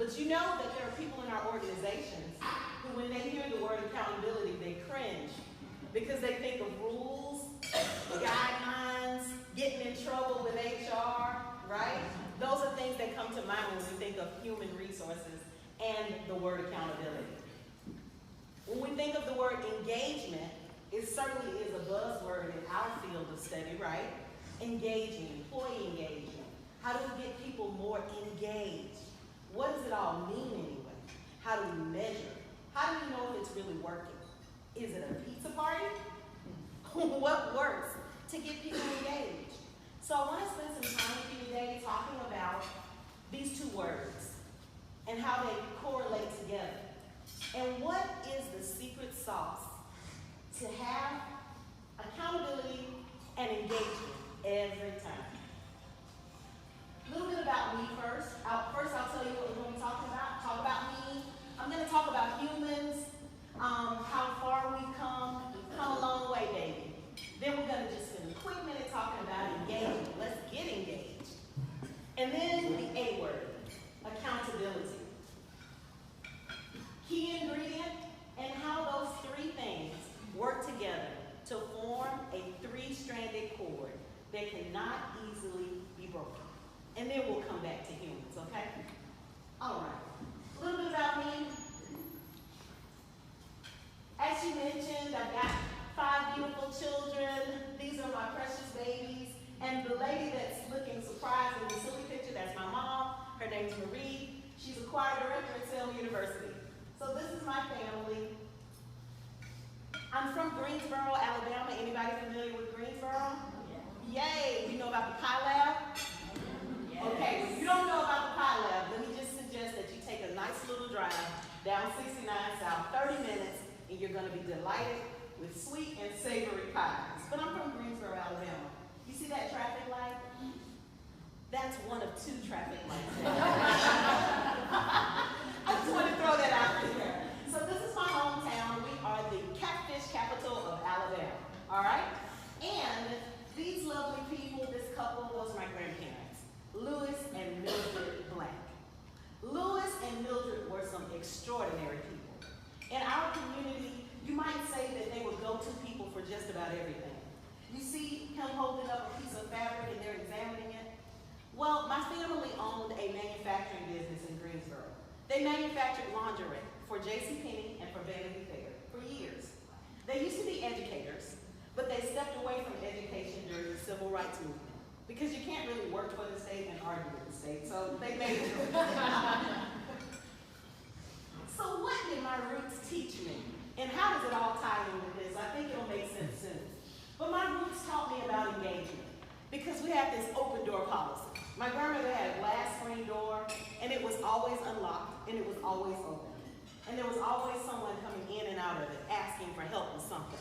But you know that there are people in our organizations who, when they hear the word accountability, they cringe because they think of rules, guidelines, getting in trouble with HR, right? Those are things that come to mind when we think of human resources and the word accountability. When we think of the word engagement, it certainly is a buzzword in our field of study, right? Engaging, employee engagement. How do we get people more engaged? What does it all mean anyway? How do we measure? How do we know if it's really working? Is it a pizza party? What works to get people engaged? So I want to spend some time with you today talking about these two words and how they correlate together. And what is the secret sauce to have accountability and engagement every time? A little bit about me first. I'll tell you what we're going to be talking about. Talk about me. I'm going to talk about humans, how far we've come. We've come a long way, baby. Then we're going to just spend a quick minute talking about engagement. Let's get engaged. And then the A word, accountability. Key ingredient and how those three things work together to form a three-stranded cord that cannot easily be broken. And then we'll come back to humans, okay? All right. A little bit about me. As you mentioned, I've got 5 beautiful children. These are my precious babies. And the lady that's looking surprised in the silly picture, that's my mom. Her name's Marie. She's a choir director at Selma University. So this is my family. I'm from Greensboro, Alabama. Anybody familiar with Greensboro? Yeah. Yay! You know about the Pie Lab? Yes. Okay, if you don't know about the Pie Lab, let me just suggest that you take a nice little drive down 69 South, 30 minutes, and you're going to be delighted with sweet and savory pies. But I'm from Greensboro, Alabama. You see that traffic light? That's one of 2 traffic lights. I just want to throw that out there. So this is my hometown. We are the catfish capital of Alabama. All right? And these lovely people, this couple, those are my grandparents, Lewis and Mildred Black. Lewis and Mildred were some extraordinary people. In our community, you might say that they were go-to people for just about everything. You see him holding up a piece of fabric and they're examining it. Well, my family owned a manufacturing business in Greensboro. They manufactured lingerie for JCPenney and for Vanity Fair for years. They used to be educators, but they stepped away from education during the civil rights movement because you can't really work for the state and argue with the state, so they made it. So what did my roots teach me? And how does it all tie in with this? I think it'll make sense soon. But my roots taught me about engagement because we had this open door policy. My grandmother had a glass screen door, and it was always unlocked, and it was always open. And there was always someone coming in and out of it asking for help with something.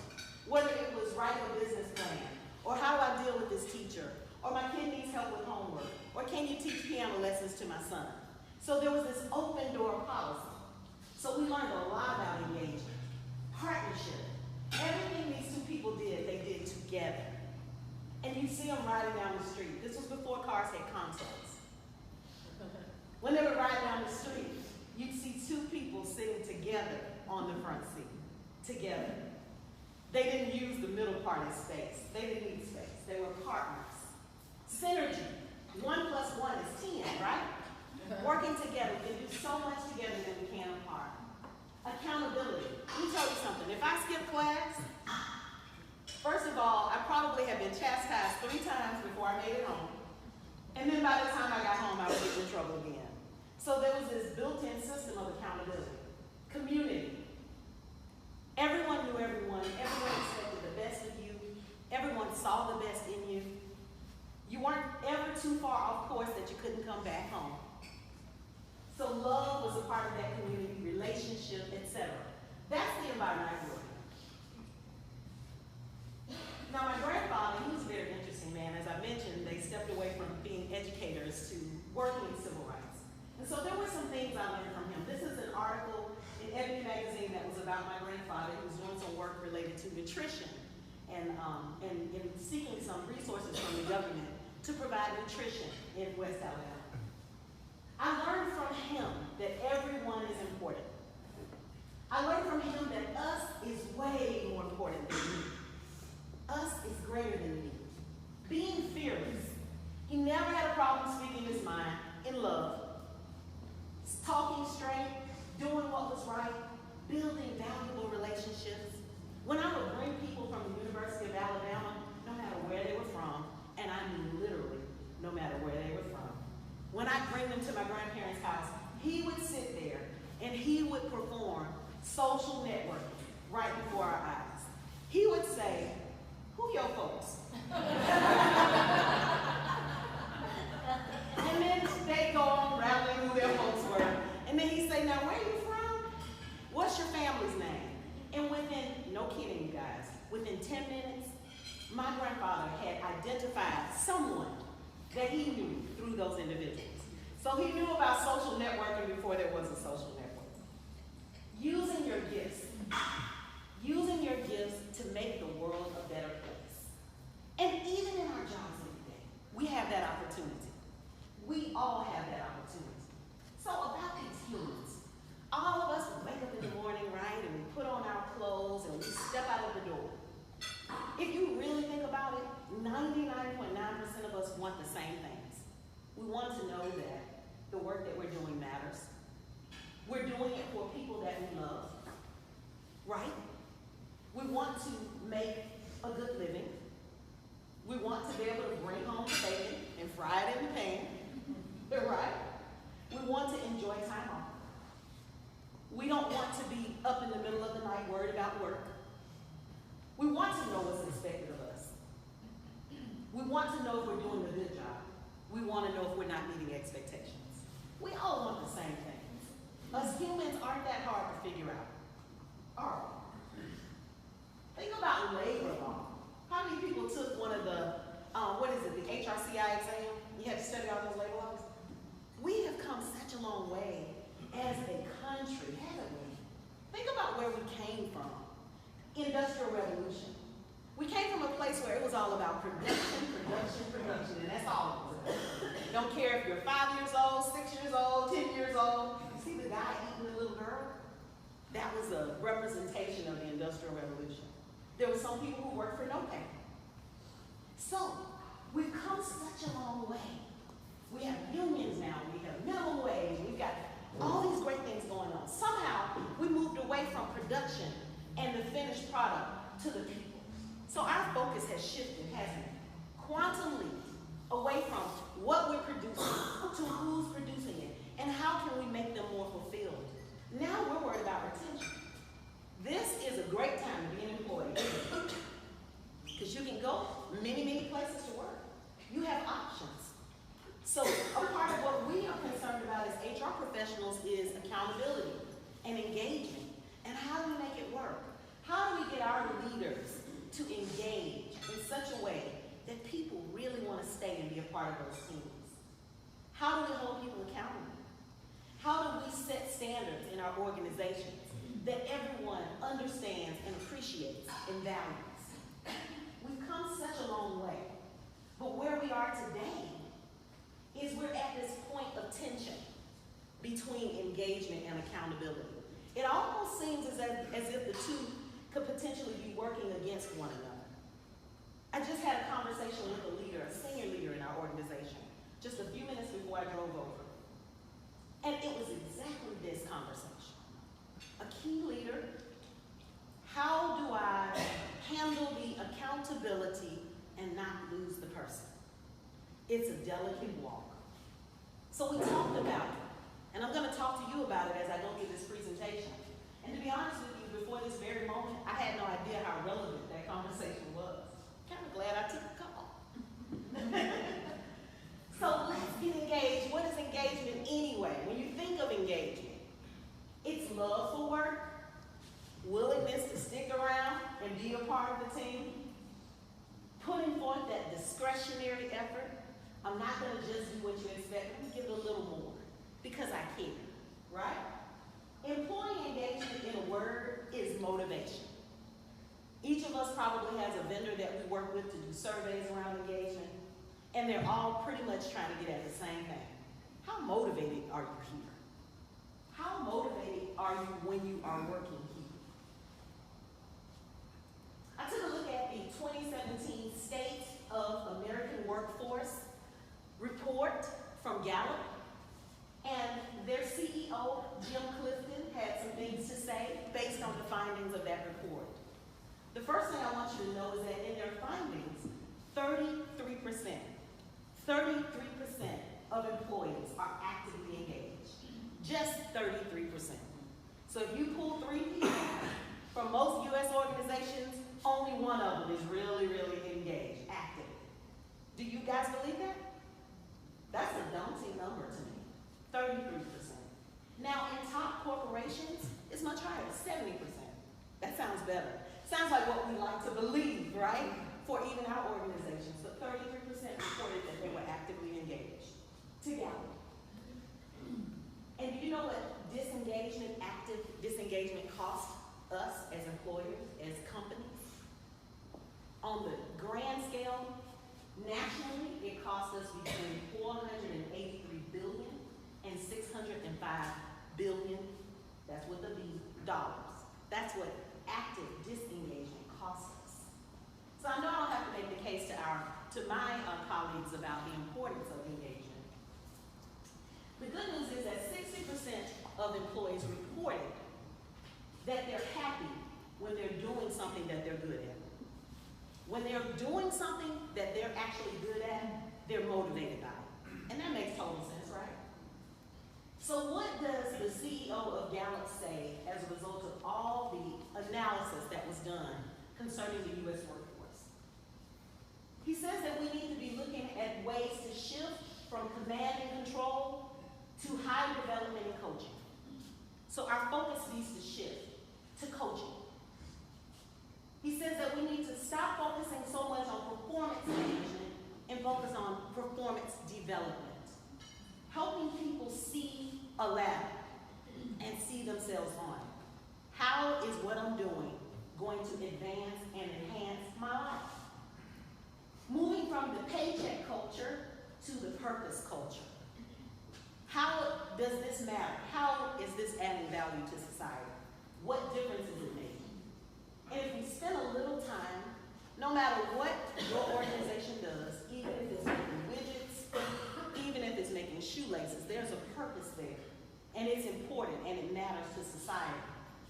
Whether it was write a business plan, or how do I deal with this teacher, or my kid needs help with homework, or can you teach piano lessons to my son? So there was this open door policy. So we learned a lot about engagement, partnership. Everything these 2 people did, they did together. And you see them riding down the street. This was before cars had consoles. When they would ride down the street, you'd see 2 people sitting together on the front seat, together. They didn't use the middle part as space. They didn't need space. They were partners. Synergy. 1 plus 1 is 10, right? Working together. We can do so much together than we can apart. Accountability. Let me tell you something. If I skip class, first of all, I probably have been chastised 3 times before I made it home. And then by the time I got home, I was getting in trouble again. So there was this built-in system of accountability. Community. Everyone knew everyone. Everyone expected the best of you. Everyone saw the best in you. You weren't ever too far off course that you couldn't come back home. So love was a part of that community, relationship, etc. That's the environment I grew up in. Now my grandfather, he was a very interesting man. As I mentioned, they stepped away from being educators to working in civil rights. And so there were some things I learned from him. This is an article in Ebony magazine that was about my grandfather who was doing some work related to nutrition and seeking some resources from the government to provide nutrition in West Alabama. I learned from him that straight, doing what was right, building valuable relationships. When I would bring people from the University of Alabama, no matter where they were from, and I mean literally no matter where they were from, when I bring them to my grandparents' house, he would sit there and he would perform social networking right before our eyes. He would say, "Who your folks?" And then they go on rattling who their folks were. And then he'd say, "Now where are you from? What's your family's name?" And within, no kidding you guys, within 10 minutes, my grandfather had identified someone that he knew through those individuals. So he knew about social networking before there was a social network. Using your gifts. Using your gifts to make the world a better place. And even in our jobs every day, we have that opportunity. We all have that opportunity. So about these humans, all of us wake up in the morning, right, and we put on our clothes and we step out of the door. If you really think about it, 99.9% of us want the same things. We want to know that the work that we're doing matters. We're doing it for people that we love, right? We want to make a good living. We want to be able to bring home the bacon and fry it in the pan, right? We want to enjoy time off. We don't want to be up in the middle of the night worried about work. We want to know what's expected of us. We want to know if we're doing a good job. We want to know if we're not meeting expectations. We all want the same things. Us humans aren't that hard to figure out, are we? Think about labor law. How many people took one of the, the HRCI exam? You had to study all those labor laws? We have come such a long way as a country, haven't we? Think about where we came from. Industrial Revolution. We came from a place where it was all about production, and that's all it was. Don't care if you're 5 years old, 6 years old, 10 years old. You see the guy eating the little girl? That was a representation of the Industrial Revolution. There were some people who worked for no pay. So, we've come such a long way. We have unions now, we have minimum wage, we've got all these great things going on. Somehow, we moved away from production and the finished product to the people. So our focus has shifted, hasn't it? Quantum leap, away from what we're producing to who's producing it, and how can we make them more fulfilled. Now we're worried about retention. This is a great time to be an employee, because you can go many, many places to work. You have options. So a part of what we are concerned about as HR professionals is accountability and engagement. And how do we make it work? How do we get our leaders to engage in such a way that people really want to stay and be a part of those teams? How do we hold people accountable? How do we set standards in our organizations that everyone understands and appreciates and values? We've come such a long way. But where we are today is we're at this point of tension between engagement and accountability. It almost seems as if the two could potentially be working against one another. I just had a conversation with a leader, a senior leader in our organization, just a few minutes before I drove over. And it was exactly this conversation. A key leader, how do I handle the accountability and not lose the person? It's a delicate walk. So we talked about it. And I'm going to talk to you about it as I go through this presentation. And to be honest with you, before this very moment, I had no idea how relevant that conversation was. Kind of glad I took the call. So let's get engaged. What is engagement anyway? When you think of engagement, it's love for work, willingness to stick around and be a part of the team, putting forth that discretionary effort. I'm not going to just do what you expect. Let me give it a little more because I care, right? Employee engagement, in a word, is motivation. Each of us probably has a vendor that we work with to do surveys around engagement, and they're all pretty much trying to get at the same thing. How motivated are you here? How motivated are you when you are working here? I took a look at the 2017 State of American Workforce report from Gallup, and their CEO you to know is that in their findings, 33% of employees are actively engaged. Just 33%. So if you pull 3 people from most U.S. organizations, only one of them is really, really engaged, active. Do you guys believe that? That's a daunting number to me, 33%. Now, in top corporations, it's much higher, 70%. That sounds better. Sounds like what we like to believe, right? For even our organizations. But 33% reported that they were actively engaged together. And do you know what active disengagement costs us as employers, as companies? On the grand scale, nationally, it costs us between $483 billion and $605 billion. That's with the B, dollars. That's what active disengagement costs us. So I know I don't have to make the case to my colleagues about the importance of engagement. The good news is that 60% of employees reported that they're happy when they're doing something that they're good at. When they're doing something that they're actually good at, they're motivated by it. And that makes total sense, right? So what does the CEO of Gallup say as a result of all the analysis that was done concerning the U.S. workforce? He says that we need to be looking at ways to shift from command and control to high development and coaching. So our focus needs to shift to coaching. He says that we need to stop focusing so much on performance management and focus on performance development. Helping people see a ladder and see themselves on it. How is what I'm doing going to advance and enhance my life? Moving from the paycheck culture to the purpose culture. How does this matter? How is this adding value to society? What difference is it making? And if we spend a little time, no matter what your organization does, even if it's making widgets, even if it's making shoelaces, there's a purpose there. And it's important and it matters to society.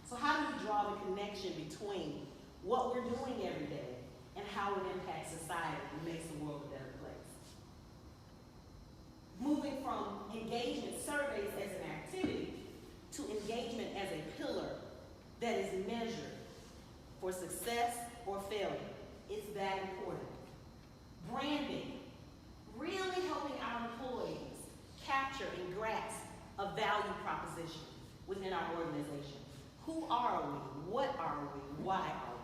So how do we draw the connection between what we're doing every day and how it impacts society and makes the world a better place? Moving from engagement surveys as an activity to engagement as a pillar that is measured for success or failure. It's that important. Branding, really helping our employees capture and grasp a value proposition within our organization. Who are we? What are we? Why are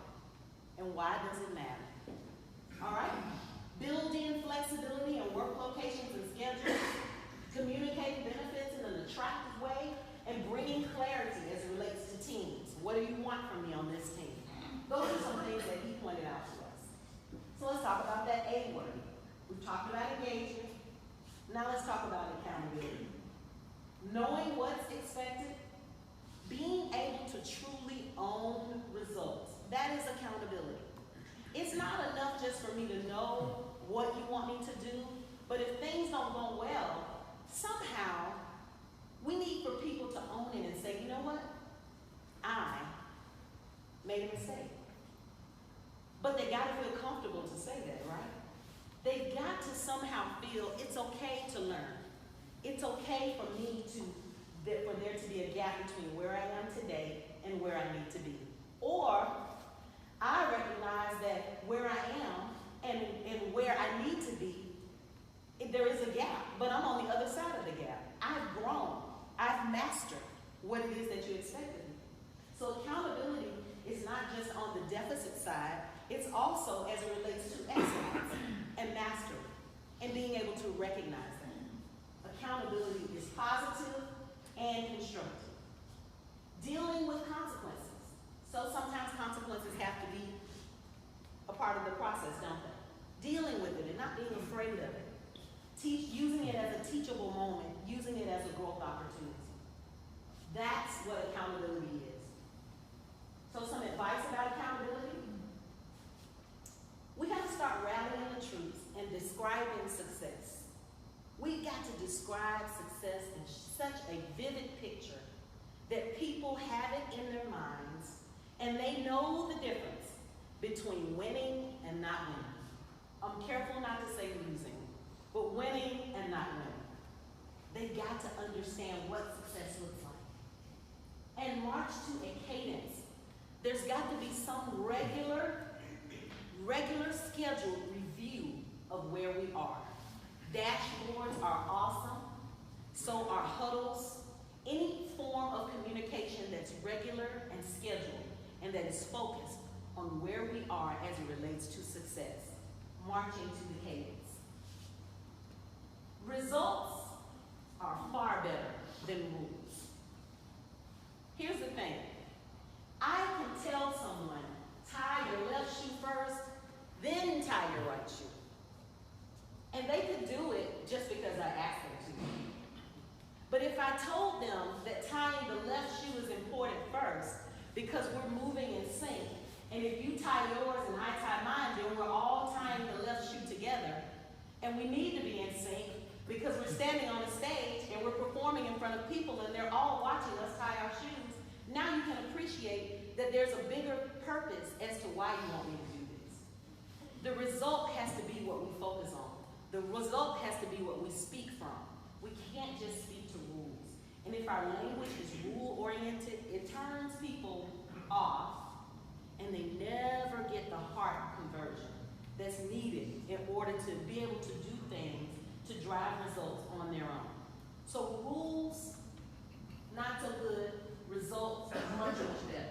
we? And why does it matter? All right? Build in flexibility in work locations and schedules, communicating benefits in an attractive way, and bringing clarity as it relates to teams. What do you want from me on this team? Those are some things that he pointed out to us. So let's talk about that A word. We've talked about engagement. Now let's talk about accountability. Knowing what's expected, being able to truly own results. That is accountability. It's not enough just for me to know what you want me to do, but if things don't go well, somehow we need for people to own it and say, you know what? I made a mistake. But they got to feel comfortable to say that, right? They've got to somehow feel it's okay to learn. It's okay for me for there to be a gap between where I am today and where I need to be. Or I recognize that where I am and where I need to be, there is a gap, but I'm on the other side of the gap. I've grown. I've mastered what it is that you expected me. So accountability is not just on the deficit side, it's also as it relates to excellence and mastery and being able to recognize that. Accountability is positive and constructive. Dealing with consequences. So sometimes consequences have to be a part of the process, don't they? Dealing with it and not being afraid of it. Using it as a teachable moment, using it as a growth opportunity. That's what accountability is. So some advice about accountability. We got to start rallying the troops and describing success. We got to describe success in such a vivid picture that people have it in their minds and they know the difference between winning and not winning. I'm careful not to say losing, but winning and not winning. They've got to understand what success looks like and march to a cadence. There's got to be some regular scheduled review of where we are. Dashboards are awesome. So are huddles. Any form of communication that's regular and scheduled and that is focused on where we are as it relates to success. Marching to the cadence. Results are far better than rules. Here's the thing. I can tell someone, tie your left shoe first, then tie your right shoe. And they could do it just because I asked them to. But if I told them that tying the left shoe is important first, because we're moving in sync, and if you tie yours and I tie mine, then we're all tying the left shoe together, and we need to be in sync because we're standing on a stage and we're performing in front of people and they're all watching us tie our shoes. Now you can appreciate that there's a bigger purpose as to why you want me to do this. The result has to be what we focus on. The result has to be what we speak from. We can't just speak to rules. And if our language is rule-oriented, it turns people off and they never get the heart conversion that's needed in order to be able to do things to drive results on their own. So rules, not so good. Results, much, much better.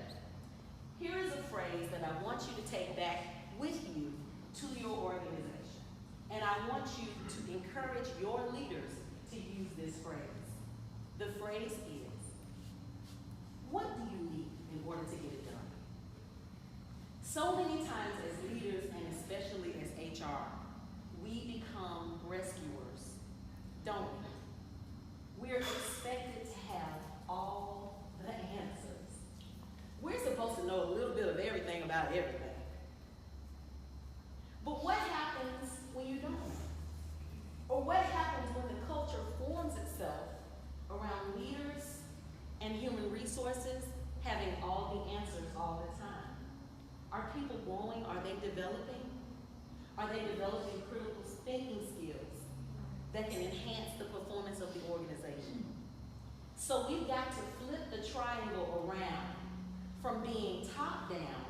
Here is a phrase that I want you to take back with you to your organization. And I want you to encourage your leaders to use this phrase. The phrase is, what do you need in order to get it done? So many times as leaders, and especially as HR, we become rescuers, don't we? We're expected to have all the answers. We're supposed to know a little bit of everything about everything. But what happens when you don't? Or what happens when the culture forms itself around leaders and human resources having all the answers all the time? Are people growing? Are they developing? Are they developing critical thinking skills that can enhance the performance of the organization? So we've got to flip the triangle around from being top down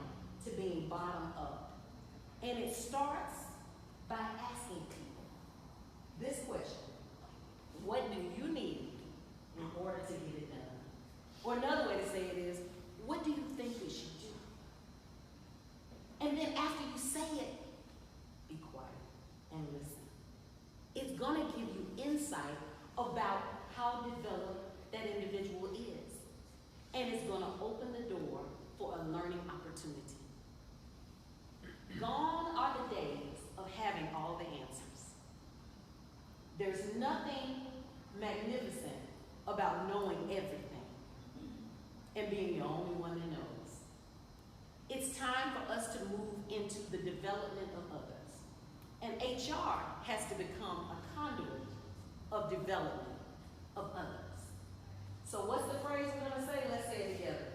to being bottom up. And it starts by asking people this question: what do you need in order to get it done? Or another way to say it is, what do you think we should do? And then after you say it, be quiet and listen. It's going to give you insight about how developed that individual is. And it's going to open the door for a learning opportunity. Gone are the days of having all the answers. There's nothing magnificent about knowing everything and being the only one that knows. It's time for us to move into the development of others. And HR has to become a conduit of development of others. So what's the phrase we're going to say? Let's say it together.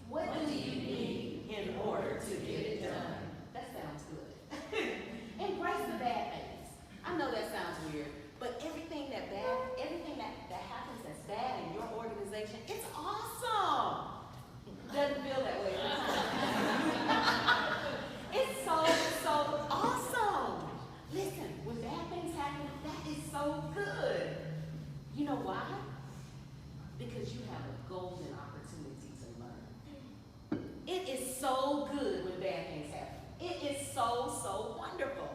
What do you need in order to get it done? That sounds good. Embrace the bad things. I know that sounds weird, but everything that happens that's bad in your organization, it's awesome. Doesn't feel that way every time. It's so awesome. Listen, when bad things happen, that is so good. You know why? Because you have a golden opportunity to learn. It is so good when bad things happen. It is so wonderful.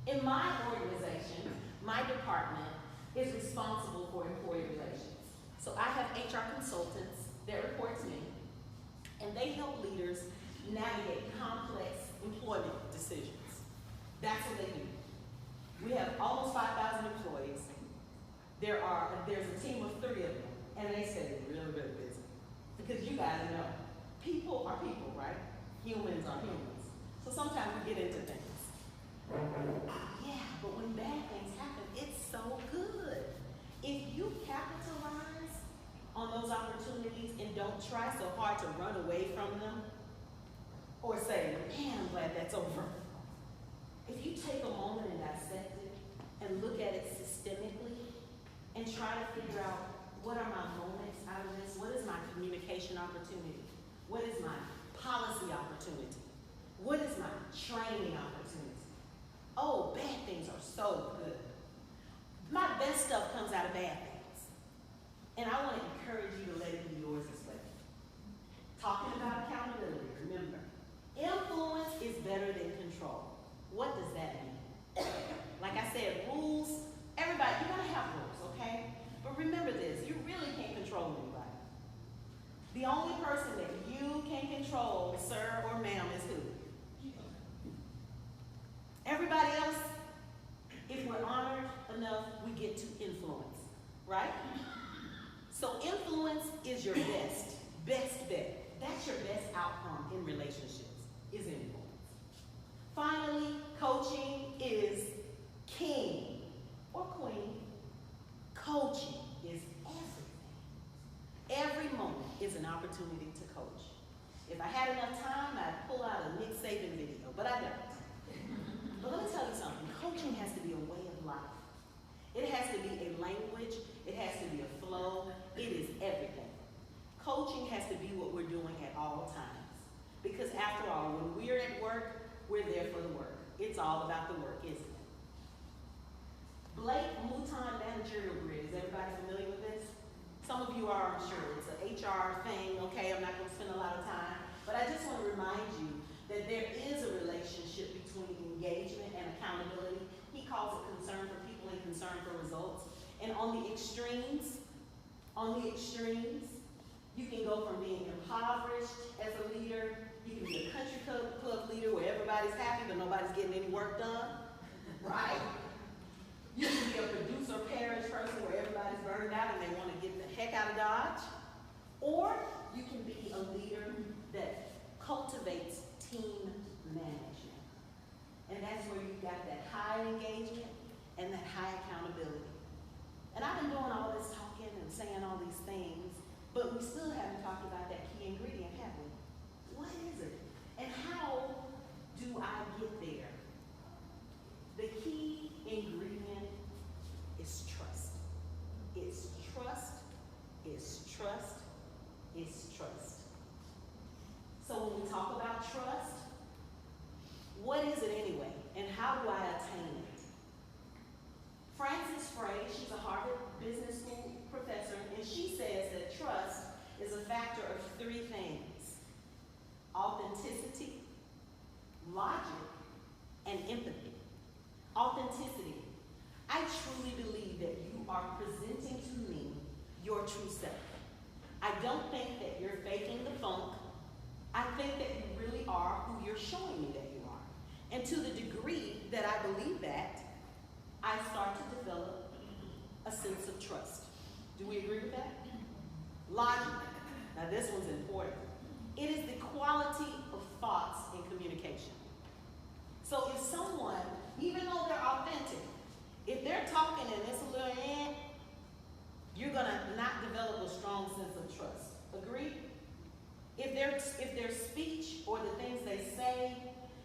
In my organization, my department is responsible for employee relations. So I have HR consultants that report to me, and they help leaders navigate complex employment decisions. That's what they do. We have almost 5,000 employees. There's a team of 3 of them, and they stay really, really busy. Because you guys know, people are people, right? Humans are humans. So sometimes we get into things. Yeah, but when bad things happen, it's so good. If you capitalize on those opportunities and don't try so hard to run away from them, or say, man, I'm glad that's over. If you take a moment and dissect it and look at it systemically and try to figure out what are my moments out of this, what is my communication opportunity, what is my policy opportunity, what is my training opportunity. Oh, bad things are so good. My best stuff comes out of bad things. And I want to encourage you to let it be yours as well. Talking about accountability, remember, influence is better than control. What does that mean? Like I said, rules, everybody, you're going to have rules, okay? But remember this, you really can't control anybody. The only person that you can control, sir or ma'am, is who? Everybody else, if we're honored enough, we get to influence, right? So influence is your best bet. That's your best outcome in relationships, is influence. Finally, coaching is king or queen. Coaching is everything. Every moment is an opportunity to coach. If I had enough time, I'd pull out a Nick Saban video, but I don't. But let me tell you something, coaching has to be a way of life. It has to be a language, it has to be a flow, it is everything. Coaching has to be what we're doing at all times. Because after all, when we're at work, we're there for the work. It's all about the work, isn't it? Blake Mouton managerial grid, is everybody familiar with this? Some of you are, I'm sure. It's an HR thing, okay? I'm not going to spend a lot of time. But I just want to remind you that there is a relationship between engagement and accountability. He calls it concern for people and concern for results. And on the extremes, you can go from being impoverished as a leader, you can be a country club leader where everybody's happy but nobody's getting any work done, right? You can be a producer parish person where everybody's burned out and they want to get the heck out of Dodge. Or you can be a leader that cultivates team management. And that's where you've got that high engagement and that high accountability. And I've been doing all this talking and saying all these things, but we still haven't talked about that key ingredient, have we? What is it? And how do I get there? The key ingredient is trust. It's trust, it's trust, it's trust. So when we talk about trust, what is it anyway? And how do I attain it? Frances Frey, she's a Harvard Business School professor, and she says that trust is a factor of three things: authenticity, logic, and empathy. Authenticity. I truly believe that you are presenting to me your true self. I don't think that you're faking the funk. I think that you really are who you're showing me that you are. And to the degree that I believe that, I start to develop a sense of trust. Do we agree with that? Logic. Now this one's important. It is the quality of thoughts in communication. So if someone, even though they're authentic, if they're talking and it's a little you're gonna not develop a strong sense of trust. Agree? If their speech or the things they say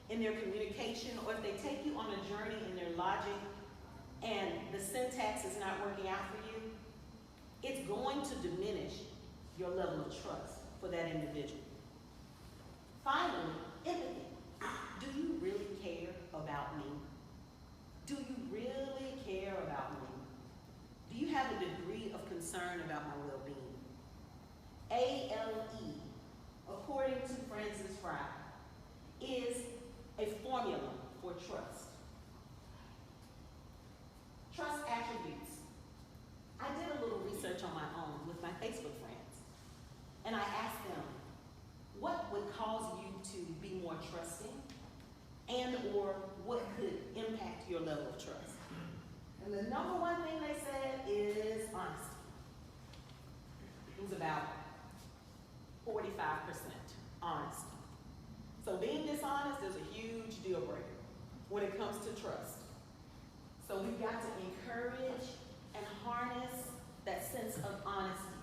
in their communication, or if they take you on a journey in their logic and the syntax is not working out for you, it's going to diminish your level of trust for that individual. Finally, empathy. Do you really care about me? Do you really care about me? Do you have a degree of concern about my well-being? ALE, according to Frances Frey, is a formula for trust. Trust attributes. I did a little research on my own with my Facebook friends, and I asked them, what would cause you to be more trusting, and or what could impact your level of trust? And the number one thing they said is honesty. It was about 45% honesty. So being dishonest is a huge deal breaker when it comes to trust. So we've got to encourage and harness that sense of honesty,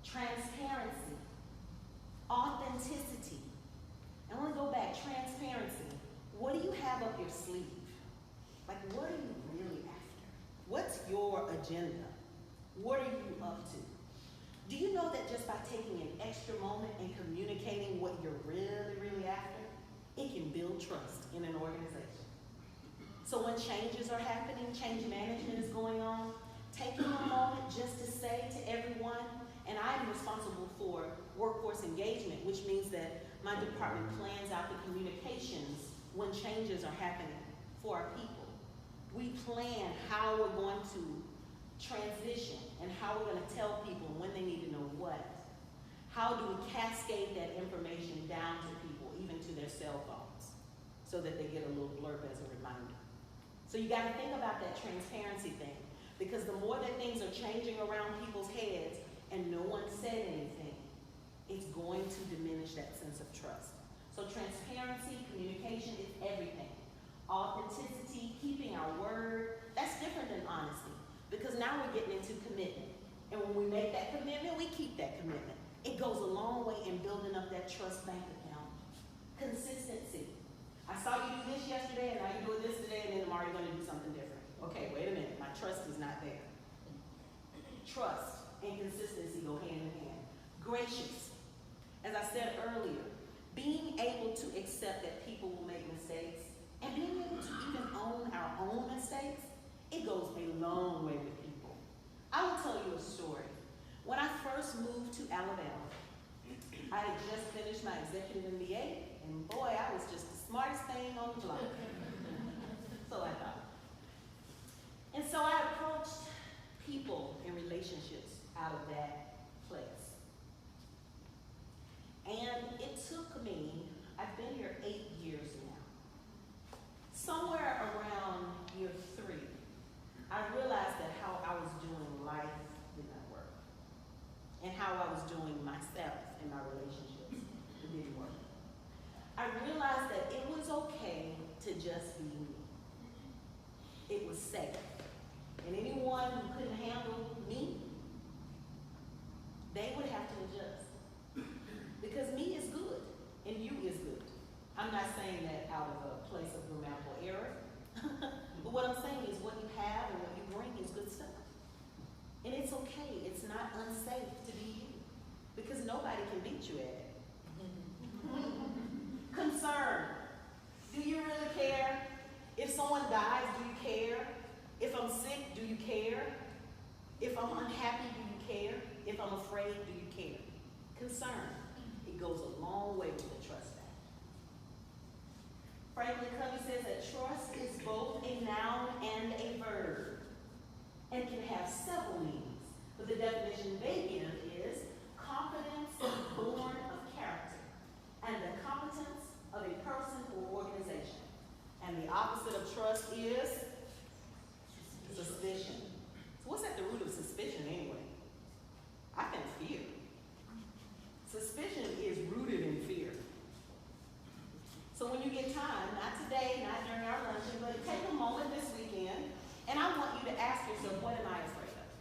transparency, authenticity. I want to go back. transparency, what do you have up your sleeve? Like, what are you really after? What's your agenda? What are you up to? Do you know that just by taking an extra moment and communicating what you're really, really after, it can build trust in an organization? So when changes are happening, change management is going on, taking a moment just to say to everyone, and I'm responsible for workforce engagement, which means that my department plans out the communications when changes are happening for our people. We plan how we're going to transition and how we're going to tell people when they need to know what. How do we cascade that information down to people, even to their cell phones, so that they get a little blurb as a reminder. So you got to think about that transparency thing, because the more that things are changing around people's heads and no one said anything, it's going to diminish that sense of trust. So transparency, communication is everything. Authenticity, keeping our word, that's different than honesty, because now we're getting into commitment. And when we make that commitment, we keep that commitment. It goes a long way in building up that trust bank account. Consistency. I saw you do this yesterday, and now you're doing this today, and then tomorrow you're going to do something different. Okay, wait a minute, my trust is not there. Trust and consistency go hand in hand. Gracious. As I said earlier, being able to accept that people will make mistakes and being able to even own our own mistakes, it goes a long way with people. I will tell you a story. When I first moved to Alabama, I had just finished my executive MBA, and boy, I was just the smartest thing on the block. So I thought. And so I approached people and relationships out of that place. And it took me, I've been here 8 years now. Somewhere around year 3, I realized that how I was doing life did not work. And how I was doing myself in my relationships, it didn't work. I realized that it was okay to just be me. It was safe. And anyone who couldn't handle me, they would have to adjust. Because me is good, and you is good. I'm not saying that out of a place of grammatical error. But what I'm saying is what you have and what you bring is good stuff. And it's okay. It's not unsafe to be you. Because nobody can beat you at it. Concern. Do you really care? If someone dies, do you care? If I'm sick, do you care? If I'm unhappy, do you care? If I'm afraid, do you care? Concern. It goes a long way with the trust factor. Franklin Covey says that trust is both a noun and a verb, and can have several meanings. But the definition they give is confidence born of character, and the competence of a person or organization. And the opposite of trust is suspicion. So what's at the root of suspicion anyway? I think fear. Suspicion is rooted in fear. So when you get time, not today, not during our luncheon, but take a moment this weekend, and I want you to ask yourself, what am I afraid of?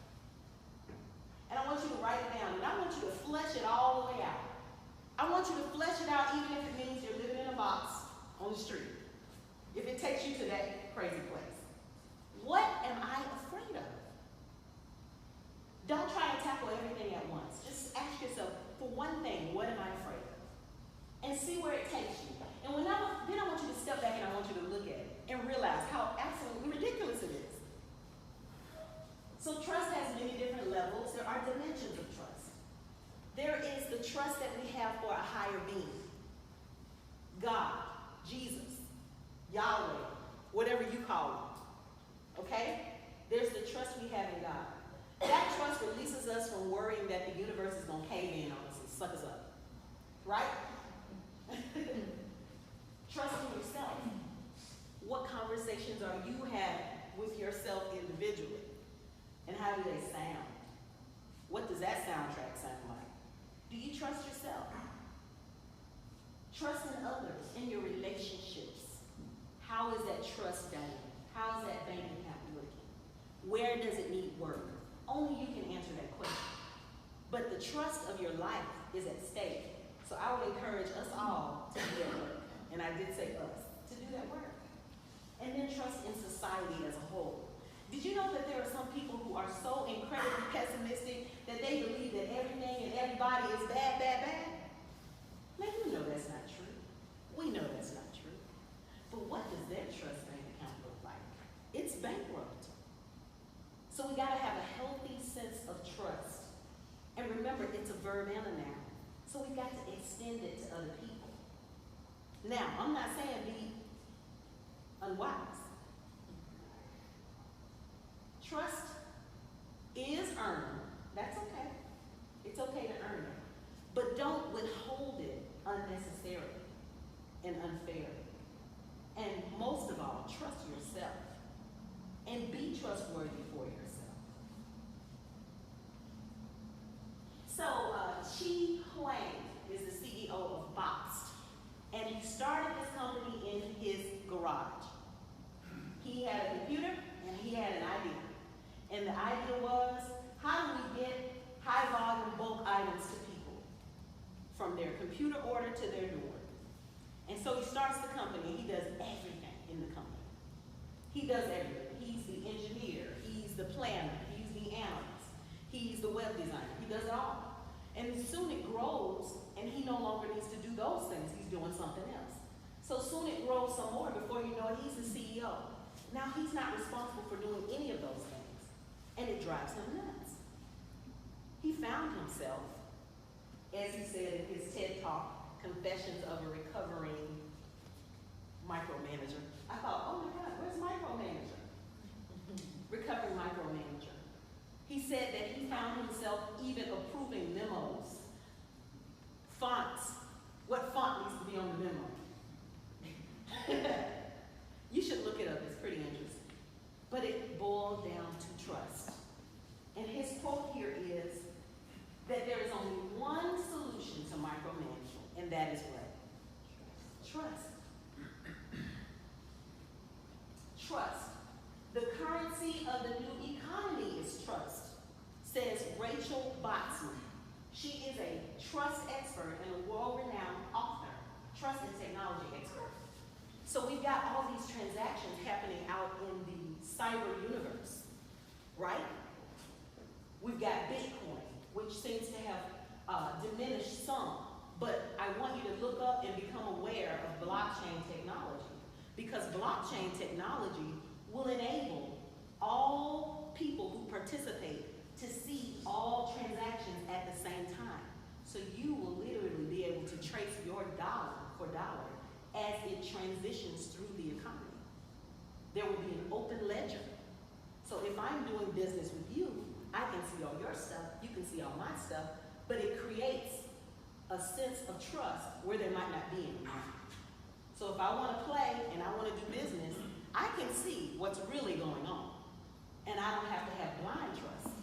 And I want you to write it down, and I want you to flesh it all the way out. I want you to flesh it out even if it means you're living in a box on the street. If it takes you to that crazy place. What am I afraid of? Don't try to tackle everything at once. Just ask yourself, for one thing, what am I afraid of? And see where it takes you. And then I want you to step back and I want you to look at it and realize how absolutely ridiculous it is. So trust has many different levels. There are dimensions of trust. There is the trust that we have for a higher being. God, Jesus, Yahweh, whatever you call him. Okay? There's the trust we have in God. That trust releases us from worrying that the universe is going to cave in on us and suck us up. Right? Trust in yourself. What conversations are you having with yourself individually? And how do they sound? What does that soundtrack sound like? Do you trust yourself? Trust in others, in your relationships. How is that trust done? How is that bank account working? Where does it need work? Only you can answer that question. But the trust of your life is at stake. So I would encourage us all to be at work. and I did say us, to do that work. And then trust in society as a whole. Did you know that there are some people who are so incredibly pessimistic that they believe that everything and everybody is bad, bad, bad? Man, you know that's not true. We know that's not true. But what does their trust bank account look like? It's bankrupt. So we gotta have a healthy sense of trust. And remember, it's a verb and a noun. So we've got to extend it to other people. Now, I'm not saying be unwise. Trust is earned. That's okay. It's okay to earn it. But don't withhold it unnecessarily and unfairly. And most of all, trust yourself. And be trustworthy for yourself. So, Chi Huang is the CEO of Boxed. And he started this company in his garage. He had a computer and he had an idea. And the idea was, how do we get high volume bulk items to people from their computer order to their door? And so he starts the company and he does everything in the company. He does everything. He's the engineer, he's the planner, he's the analyst, he's the web designer, he does it all. And soon it grows and he no longer needs to do those things, he's doing something else. So soon it grows some more, before you know it, he's the CEO. Now he's not responsible for doing any of those things. And it drives him nuts. He found himself, as he said in his TED Talk, Confessions of a Recovering Micromanager. I thought, oh my God, where's micromanager? Recovering micromanager. He said that he found himself even approving memos, fonts, what font needs to be on the memo. You should look it up, it's pretty interesting. But it boiled down to trust. And his quote here is that there is only one solution to micromanagement, and that is what? Trust. Trust. The currency of the new economy is trust, says Rachel Botsman. She is a trust expert and a world-renowned author, trust and technology expert. So we've got all these transactions happening out in the cyber universe, right? We've got Bitcoin, which seems to have diminished some, but I want you to look up and become aware of blockchain technology, because blockchain technology will enable all people who participate to see all transactions at the same time. So you will literally be able to trace your dollar for dollar as it transitions through the economy. There will be an open ledger. So if I'm doing business with you, I can see all your stuff, you can see all my stuff, but it creates a sense of trust where there might not be any. So if I want to play and I want to do business, I can see what's really going on. And I don't have to have blind trust.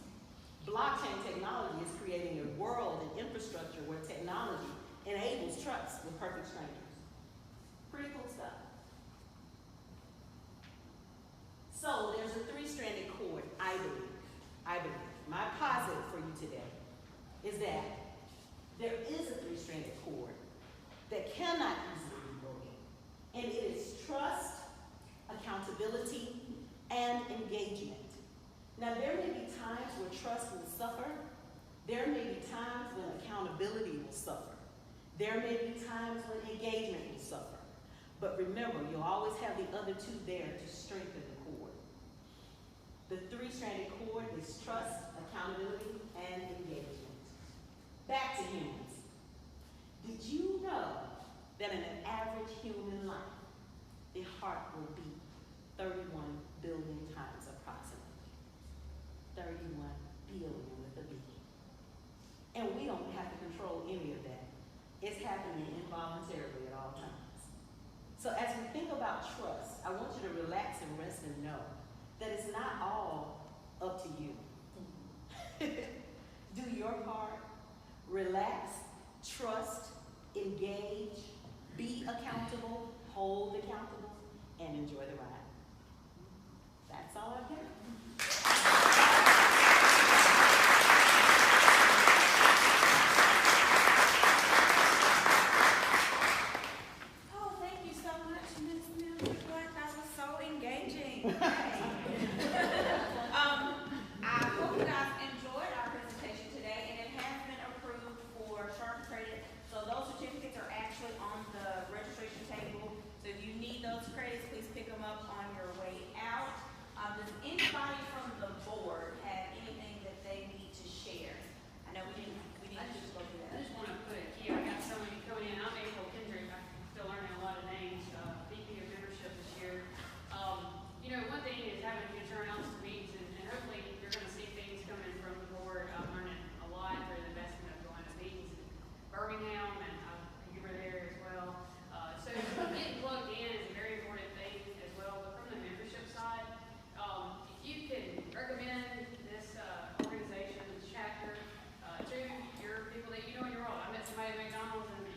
Blockchain technology is creating a world and infrastructure where technology enables trust with perfect strangers. Pretty cool stuff. So there's a three-stranded cord, I believe. My posit for you today is that there is a three-stranded cord that cannot easily be broken. And it is trust, accountability, and engagement. Now there may be times where trust will suffer. There may be times when accountability will suffer. There may be times when engagement will suffer. But remember, you'll always have the other two there to strengthen the cord. The three-stranded cord is trust, accountability, and engagement. Back to humans. Did you know that in an average human life, the heart will beat 31 billion times approximately? 31 billion with a B. And we don't have to control any of that. It's happening involuntarily at all times. So as we think about trust, I want you to relax and rest and know that it's not all up to you. Do your part, relax, trust, engage, be accountable, hold accountable, and enjoy the ride. That's all I've got.